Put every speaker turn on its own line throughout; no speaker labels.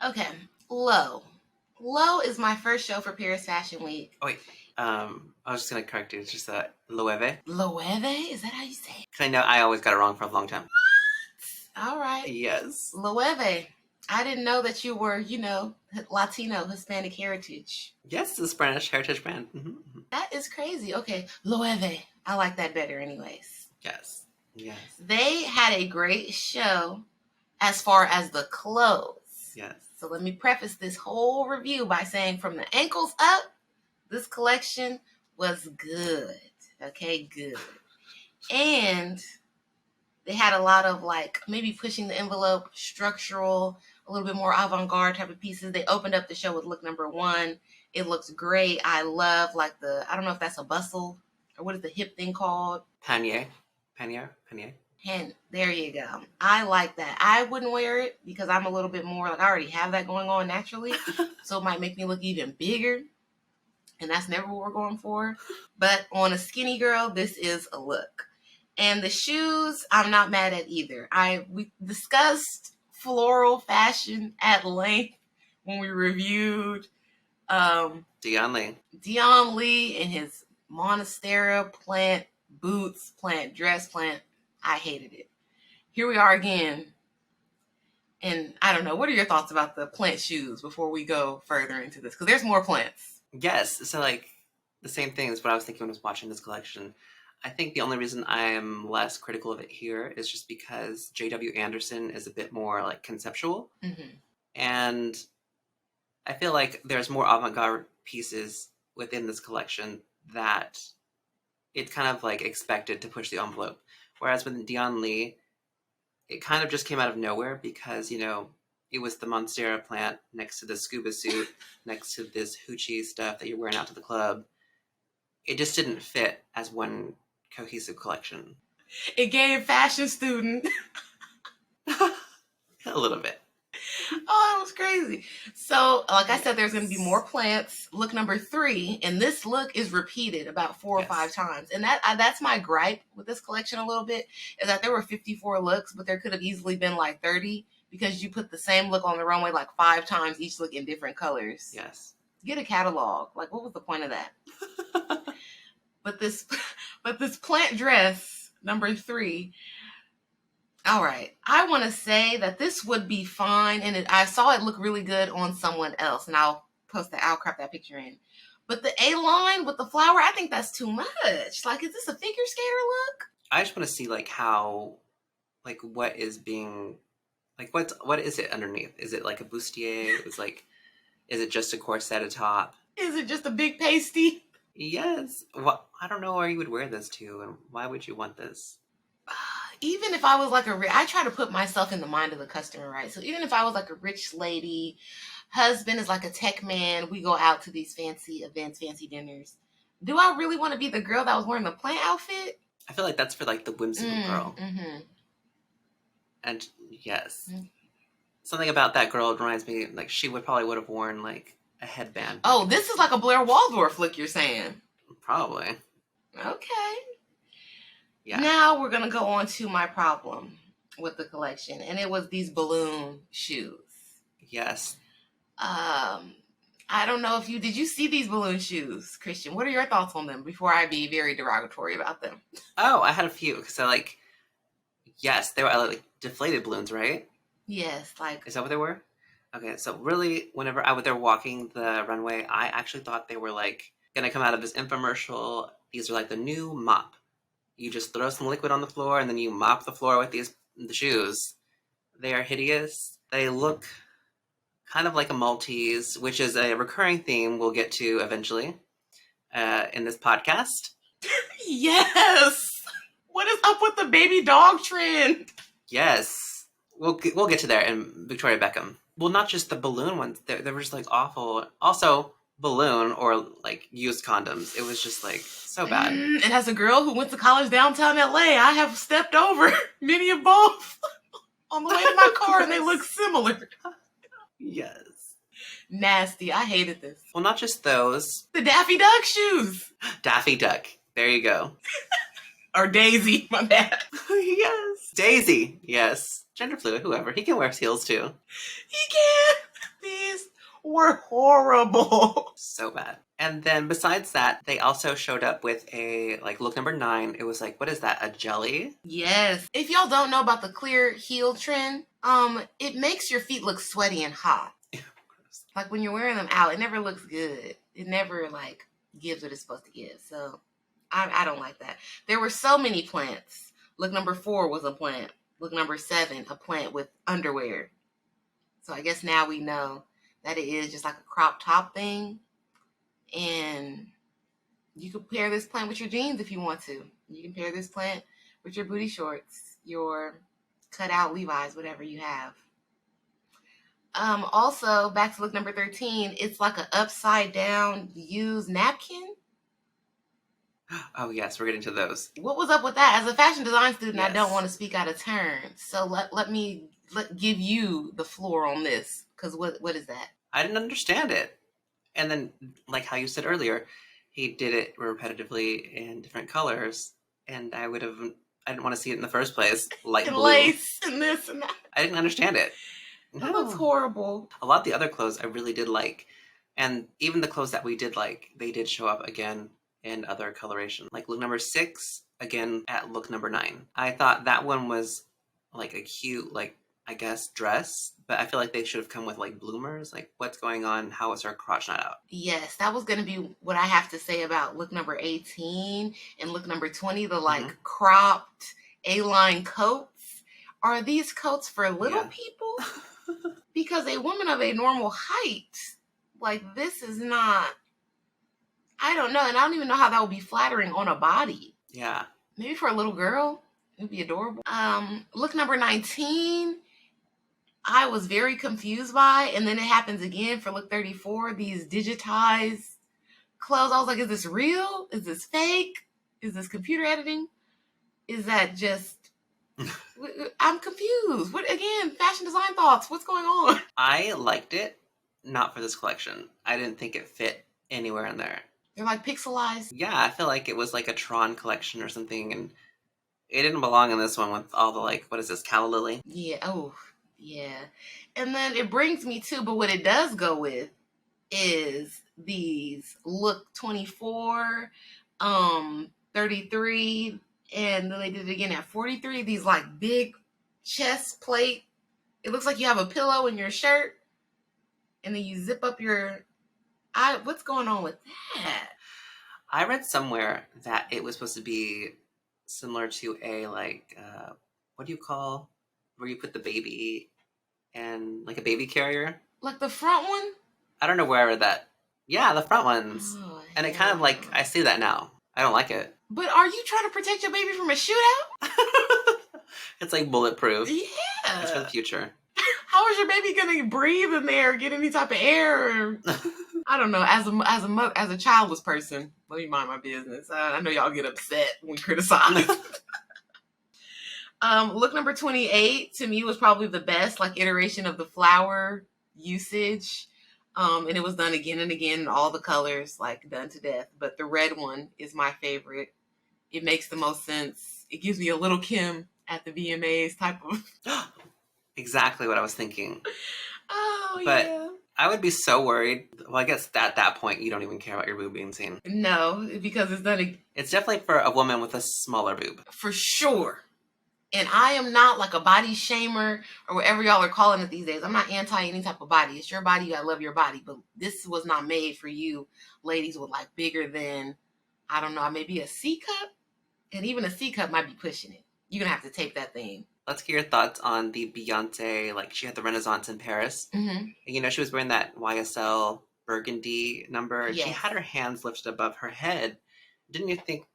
Okay, Low. Low is my first show for Paris Fashion Week.
Oh, wait. I was just going to correct you. It's just Loewe.
Loewe? Is that how you say it?
Because I know I always got it wrong for a long time.
All right.
Yes.
Loewe. I didn't know that you were, Latino, Hispanic heritage.
Yes, it's a Spanish heritage brand. Mm-hmm.
That is crazy. Okay, Loewe. I like that better anyways.
Yes. Yes.
They had a great show as far as the clothes.
Yes.
So let me preface this whole review by saying from the ankles up, this collection was good. Okay, good. And they had a lot of maybe pushing the envelope, structural, a little bit more avant-garde type of pieces. They opened up the show with look number 1. It looks great. I love I don't know if that's a bustle or what is the hip thing called?
Panier.
And there you go. I like that. I wouldn't wear it because I'm a little bit more I already have that going on naturally. So it might make me look even bigger. And that's never what we're going for. But on a skinny girl, this is a look. And the shoes, I'm not mad at either. We discussed floral fashion at length when we reviewed
Dion Lee.
Dion Lee and his Monstera plant boots, plant dress, plant. I hated it. Here we are again. And I don't know, what are your thoughts about the plant shoes before we go further into this? Because there's more plants.
Yes, so the same thing as what I was thinking when I was watching this collection. I think the only reason I am less critical of it here is just because J.W. Anderson is a bit more conceptual.
Mm-hmm.
And I feel like there's more avant-garde pieces within this collection that it kind of expected to push the envelope. Whereas with Dion Lee, it kind of just came out of nowhere because, it was the Monstera plant next to the scuba suit, next to this hoochie stuff that you're wearing out to the club. It just didn't fit as one cohesive collection.
It gave fashion student.
A little bit.
Oh, it was crazy. So, like I said, there's going to be more plants. Look number 3, and this look is repeated about 4 or 5 times. And that's my gripe with this collection a little bit, is that there were 54 looks, but there could have easily been 30 because you put the same look on the runway 5 times, each look in different colors.
Yes.
Get a catalog. What was the point of that? But this plant dress, number 3, all right. I want to say that this would be fine, and I saw it look really good on someone else, and I'll crop that picture in. But the A-line with the flower, I think that's too much. Is this a figure skater look?
I just want to see how, what is being, what is it underneath? Is it a bustier? Is it just a corset atop?
Is it just a big pasty?
Yes. Well, I don't know where you would wear this to, and why would you want this?
Even if I was I try to put myself in the mind of the customer, right? So even if I was a rich lady, husband is a tech man, we go out to these fancy events, fancy dinners. Do I really want to be the girl that was wearing the plant outfit?
I feel like that's for the whimsical girl.
Mm-hmm.
And yes. Mm-hmm. Something about that girl reminds me, she would have worn a headband.
Oh, this is a Blair Waldorf look, you're saying?
Probably.
Okay.
Yeah.
Now we're going to go on to my problem with the collection, and it was these balloon shoes.
Yes.
I don't know did you see these balloon shoes, Christian? What are your thoughts on them before I be very derogatory about them?
Oh, I had a few, because yes, they were deflated balloons, right?
Yes,
Is that what they were? Okay, so really, whenever I was there walking the runway, I actually thought they were gonna come out of this infomercial. These are the new mop. You just throw some liquid on the floor and then you mop the floor with the shoes. They are hideous. They look kind of like a Maltese, which is a recurring theme we'll get to eventually in this podcast.
Yes! What is up with the baby dog trend?
Yes. We'll get to there in Victoria Beckham. Well, not just the balloon ones. They were just awful. Also, balloon or used condoms. It was just so bad.
And as a girl who went to college downtown LA, I have stepped over many of both on the way to my car, and they look similar.
Yes.
Nasty. I hated this.
Well, not just those.
The Daffy Duck shoes.
Daffy Duck. There you go.
Or Daisy, my bad.
Yes. Daisy. Yes. Gender fluid, whoever. He can wear heels too.
He can. were horrible.
So bad. And then besides that, they also showed up with a, like, look number 9. It was like, what is that, a jelly?
Yes. If y'all don't know about the clear heel trend, it makes your feet look sweaty and hot. Like when you're wearing them out, it never looks good. It never like gives what it's supposed to give. So I don't like that. There were so many plants. Look number 4 was a plant. Look number 7, a plant with underwear. So I guess now we know that it is just like a crop top thing. And you can pair this plant with your jeans if you want to. You can pair this plant with your booty shorts, your cut out Levi's, whatever you have. Also, back to look number 13, it's like an upside down used napkin.
Oh, yes, we're getting to those.
What was up with that? As a fashion design student,
Yes.
I don't want to speak out of turn. So let me give you the floor on this. Because what is that?
I didn't understand it. And then, like how you said earlier, he did it repetitively in different colors. And I didn't want to see it in the first place. Like
and
blue.
Lace and this and that.
I didn't understand it.
That looks horrible.
A lot of the other clothes I really did like. And even the clothes that we did like, they did show up again in other coloration. Like look number 6, again at look number 9. I thought that one was like a cute, like, I guess, dress. But I feel like they should have come with like bloomers. Like, what's going on? How is her crotch not out?
Yes, that was going to be what I have to say about look number 18 and look number 20, the like cropped A-line coats. Are these coats for little people? Because a woman of a normal height, like this is not, I don't know. And I don't even know how that would be flattering on a body.
Yeah.
Maybe for a little girl, it would be adorable. Look number 19, I was very confused by, and then it happens again for look 34, these digitized clothes. I was like, is this real? Is this fake? Is this computer editing? Is that just, I'm confused. What, again, fashion design thoughts. What's going on?
I liked it, not for this collection. I didn't think it fit anywhere in there.
They're like pixelized.
Yeah, I feel like it was like a Tron collection or something, and it didn't belong in this one with all the, like, what is this, calla lily?
Yeah, oh, yeah. And then it brings me to, but what it does go with is these look 24, 33, and then they did it again at 43, these like big chest plate. It looks like you have a pillow in your shirt, and then you zip up your, what's going on with that?
I read somewhere that it was supposed to be similar to a, like, what do you call, where you put the baby and, like, a baby carrier?
Like the front one?
I don't know where I read that. Yeah, the front ones.
Oh,
and it kind of, like, I see that now. I don't like it.
But are you trying to protect your baby from a shootout?
It's, like, bulletproof.
Yeah.
It's for the future.
How is your baby gonna breathe in there, get any type of air? Or, I don't know. As a childless person, let me mind my business. I know y'all get upset when we criticize. Look number 28 to me was probably the best, like, iteration of the flower usage. And it was done again and again in all the colors, like done to death. But the red one is my favorite. It makes the most sense. It gives me a little Kim at the VMAs type of.
Exactly what I was thinking.
Oh,
but
yeah.
I would be so worried. Well, I guess at that point, you don't even care about your boob being seen.
No, because it's done.
It's definitely for a woman with a smaller boob.
For sure. And I am not like a body shamer or whatever y'all are calling it these days. I'm not anti any type of body. It's your body. You gotta love your body. But this was not made for you ladies with like bigger than, I don't know, maybe a C cup. And even a C cup might be pushing it. You're gonna have to tape that thing.
Let's get your thoughts on the Beyonce, like she had the Renaissance in Paris.
Mm-hmm.
You know, she was wearing that YSL burgundy number. And
yes.
She had her hands lifted above her head. Didn't you think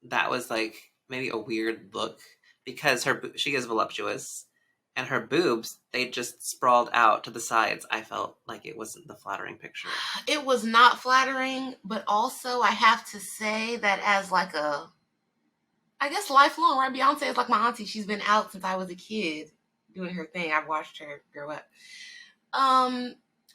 that was like maybe a weird look? Because she is voluptuous. And her boobs, they just sprawled out to the sides. I felt like it wasn't the flattering picture.
It was not flattering, but also I have to say that as like a, I guess lifelong, right? Beyonce is like my auntie. She's been out since I was a kid doing her thing. I've watched her grow up. I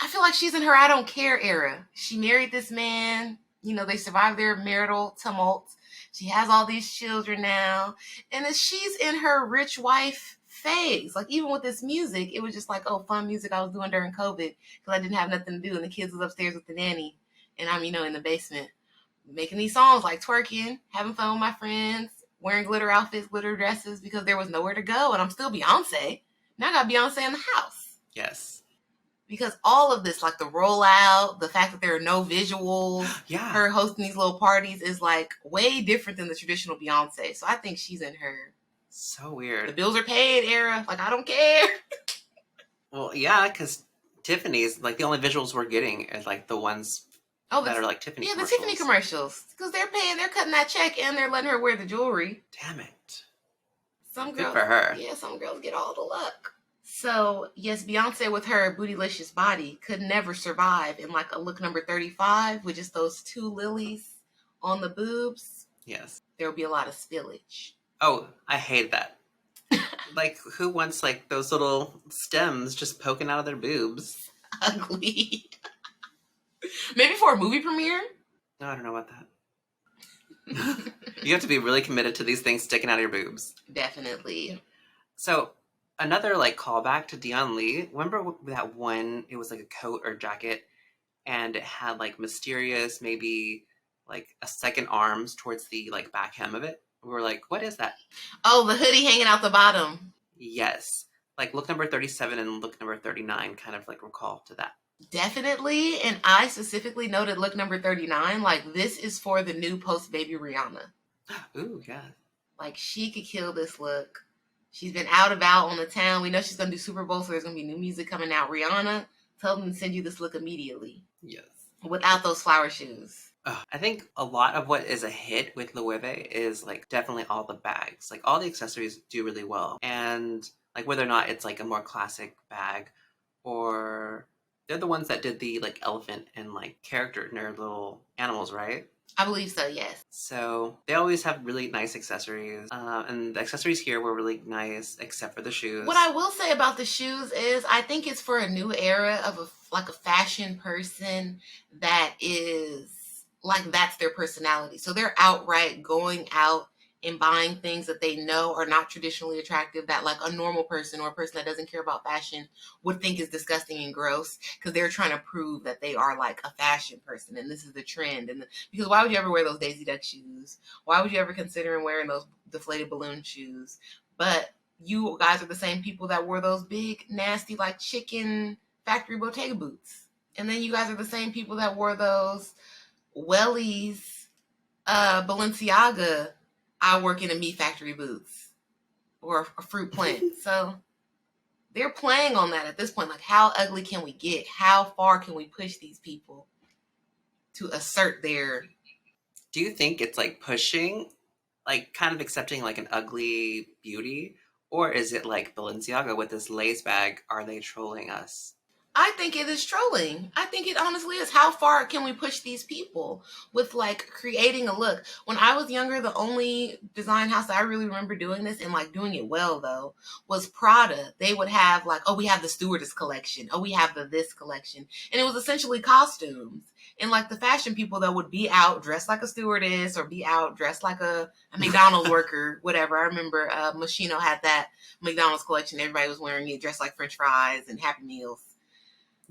feel like she's in her I don't care era. She married this man. You know, they survived their marital tumult. She has all these children now. And she's in her rich wife phase. Like, even with this music, it was just like, oh, fun music I was doing during COVID because I didn't have nothing to do, and the kids was upstairs with the nanny, and I'm, in the basement making these songs, like twerking, having fun with my friends, wearing glitter outfits, glitter dresses, because there was nowhere to go, and I'm still Beyonce. Now I got Beyonce in the house.
Yes.
Because all of this, like the rollout, the fact that there are no visuals, her hosting these little parties is like way different than the traditional Beyonce. So I think she's in her
so weird.
The bills are paid era. Like, I don't care.
Well, yeah, because Tiffany's, like, the only visuals we're getting is like the ones that are like Tiffany commercials.
Yeah, the Tiffany commercials. Because they're cutting that check and they're letting her wear the jewelry.
Damn it.
Good
for her.
Yeah, some girls get all the luck. So, yes, Beyonce with her bootylicious body could never survive in like a look number 35 with just those two lilies on the boobs.
Yes.
There would be a lot of spillage.
Oh, I hate that. Like, who wants like those little stems just poking out of their boobs?
Ugly. Maybe for a movie premiere?
No, I don't know about that. You have to be really committed to these things sticking out of your boobs.
Definitely.
So, another like callback to Dion Lee. Remember that one? It was like a coat or jacket, and it had like mysterious, maybe like a second arms towards the like back hem of it. We were like, what is that?
Oh, the hoodie hanging out the bottom.
Yes. Like look number 37 and look number 39 kind of like recall to that.
Definitely. And I specifically noted look number 39. Like, this is for the new post-baby Rihanna.
Ooh, yeah.
Like, she could kill this look. She's been out about on the town. We know she's going to do Super Bowl, so there's going to be new music coming out. Rihanna, tell them to send you this look immediately.
Yes.
Without those flower shoes.
I think a lot of what is a hit with Loewe is like definitely all the bags. Like all the accessories do really well. And like whether or not it's like a more classic bag or they're the ones that did the like elephant and like character in their little animals, right?
I believe so, yes.
So they always have really nice accessories. And the accessories here were really nice, except for the shoes.
What I will say about the shoes is I think it's for a new era of a fashion person that is like, that's their personality. So they're outright going out and buying things that they know are not traditionally attractive, that like a normal person or a person that doesn't care about fashion would think is disgusting and gross, because they're trying to prove that they are like a fashion person and this is the trend. And because why would you ever wear those Daisy Duck shoes? Why would you ever consider wearing those deflated balloon shoes? But you guys are the same people that wore those big, nasty, like chicken factory Bottega boots. And then you guys are the same people that wore those Wellies, Balenciaga, I work in a meat factory boots or a fruit plant. So they're playing on that at this point. Like, how ugly can we get? How far can we push these people to assert their...
Do you think it's like pushing, like kind of accepting like an ugly beauty? Or is it like Balenciaga with this lace bag? Are they trolling us?
I think it is trolling. I think it honestly is. How far can we push these people with like creating a look? When I was younger, the only design house that I really remember doing this and like doing it well though was Prada. They would have like, oh, we have the stewardess collection. Oh, we have the this collection. And it was essentially costumes. And like the fashion people that would be out dressed like a stewardess or be out dressed like a McDonald's worker, whatever. I remember Moschino had that McDonald's collection. Everybody was wearing it dressed like French fries and Happy Meals.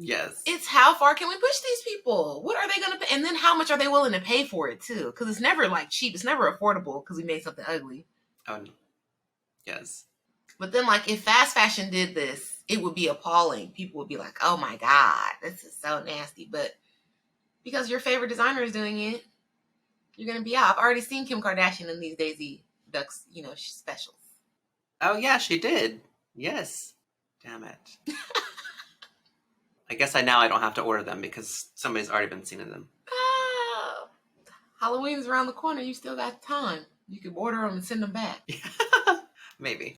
Yes.
It's how far can we push these people? What are they going to pay? And then how much are they willing to pay for it too? Because it's never like cheap. It's never affordable because we made something ugly.
Oh, yes.
But then like if fast fashion did this, it would be appalling. People would be like, oh my God, this is so nasty. But because your favorite designer is doing it, you're going to be out. I've already seen Kim Kardashian in these Daisy Ducks, specials.
Oh yeah, she did. Yes. Damn it. I guess I don't have to order them because somebody's already been seeing them.
Oh, Halloween's around the corner. You still got time. You can order them and send them back.
Maybe.